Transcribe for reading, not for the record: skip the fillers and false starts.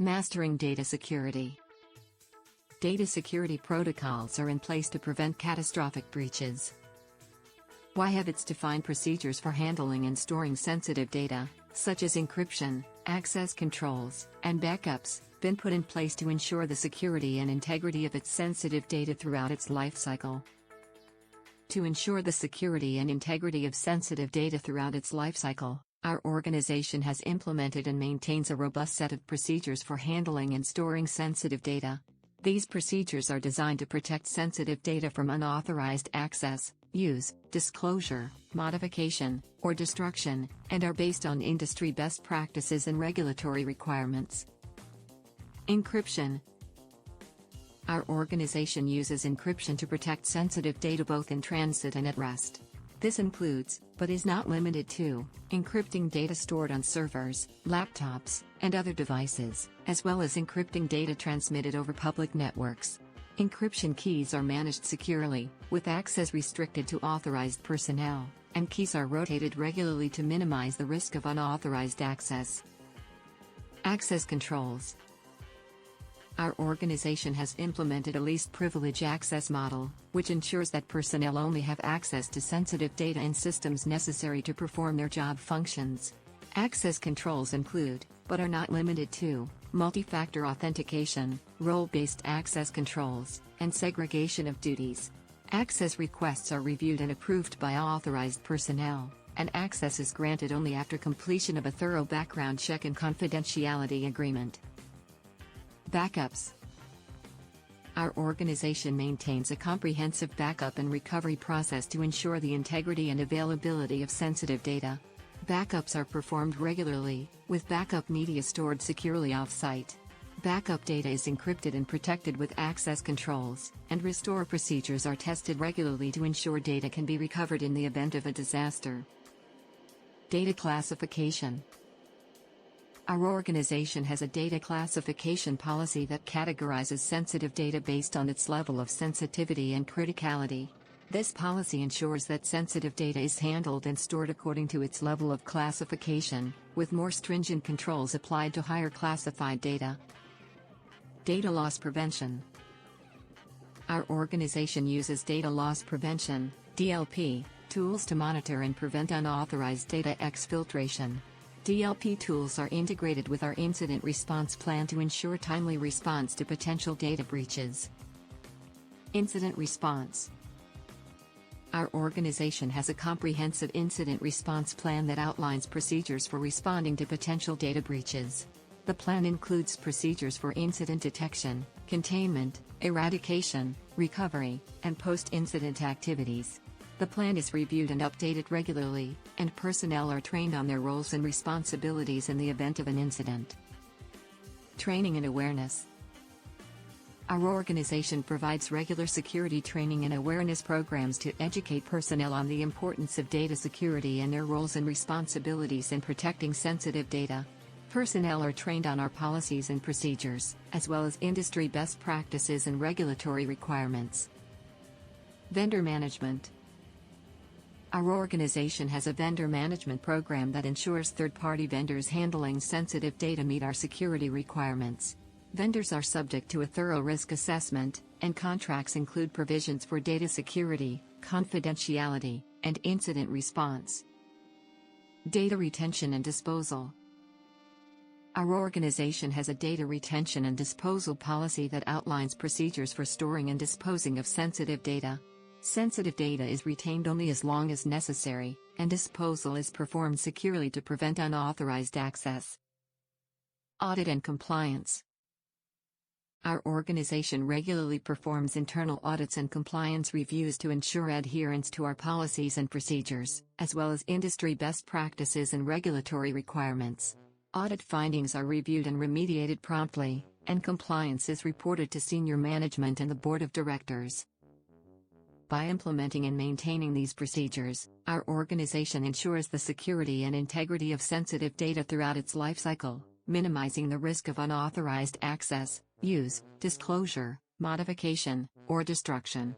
Mastering data security. Data security protocols are in place to prevent catastrophic breaches. Why have its defined procedures for handling and storing sensitive data, such as encryption, access controls, and backups, been put in place to ensure the security and integrity of its sensitive data throughout its life cycle? To ensure the security and integrity of sensitive data throughout its life cycle, our organization has implemented and maintains a robust set of procedures for handling and storing sensitive data. These procedures are designed to protect sensitive data from unauthorized access, use, disclosure, modification, or destruction, and are based on industry best practices and regulatory requirements. Encryption. Our organization uses encryption to protect sensitive data both in transit and at rest. This includes, but is not limited to, encrypting data stored on servers, laptops, and other devices, as well as encrypting data transmitted over public networks. Encryption keys are managed securely, with access restricted to authorized personnel, and keys are rotated regularly to minimize the risk of unauthorized access. Access controls. Our organization has implemented a least privilege access model, which ensures that personnel only have access to sensitive data and systems necessary to perform their job functions. Access controls include, but are not limited to, multi-factor authentication, role-based access controls, and segregation of duties. Access requests are reviewed and approved by authorized personnel, and access is granted only after completion of a thorough background check and confidentiality agreement. Backups. Our organization maintains a comprehensive backup and recovery process to ensure the integrity and availability of sensitive data. Backups are performed regularly, with backup media stored securely off-site. Backup data is encrypted and protected with access controls, and restore procedures are tested regularly to ensure data can be recovered in the event of a disaster. Data classification. Our organization has a data classification policy that categorizes sensitive data based on its level of sensitivity and criticality. This policy ensures that sensitive data is handled and stored according to its level of classification, with more stringent controls applied to higher classified data. Data loss prevention. Our organization uses data loss prevention (DLP) tools to monitor and prevent unauthorized data exfiltration. DLP tools are integrated with our incident response plan to ensure timely response to potential data breaches. Incident response. Our organization has a comprehensive incident response plan that outlines procedures for responding to potential data breaches. The plan includes procedures for incident detection, containment, eradication, recovery, and post-incident activities. The plan is reviewed and updated regularly, and personnel are trained on their roles and responsibilities in the event of an incident. Training and awareness. Our organization provides regular security training and awareness programs to educate personnel on the importance of data security and their roles and responsibilities in protecting sensitive data. Personnel are trained on our policies and procedures, as well as industry best practices and regulatory requirements. Vendor management. Our organization has a vendor management program that ensures third-party vendors handling sensitive data meet our security requirements. Vendors are subject to a thorough risk assessment, and contracts include provisions for data security, confidentiality, and incident response. Data retention and disposal. Our organization has a data retention and disposal policy that outlines procedures for storing and disposing of sensitive data. Sensitive data is retained only as long as necessary, and disposal is performed securely to prevent unauthorized access. Audit and compliance. Our organization regularly performs internal audits and compliance reviews to ensure adherence to our policies and procedures, as well as industry best practices and regulatory requirements. Audit findings are reviewed and remediated promptly, and compliance is reported to senior management and the board of directors. By implementing and maintaining these procedures, our organization ensures the security and integrity of sensitive data throughout its life cycle, minimizing the risk of unauthorized access, use, disclosure, modification, or destruction.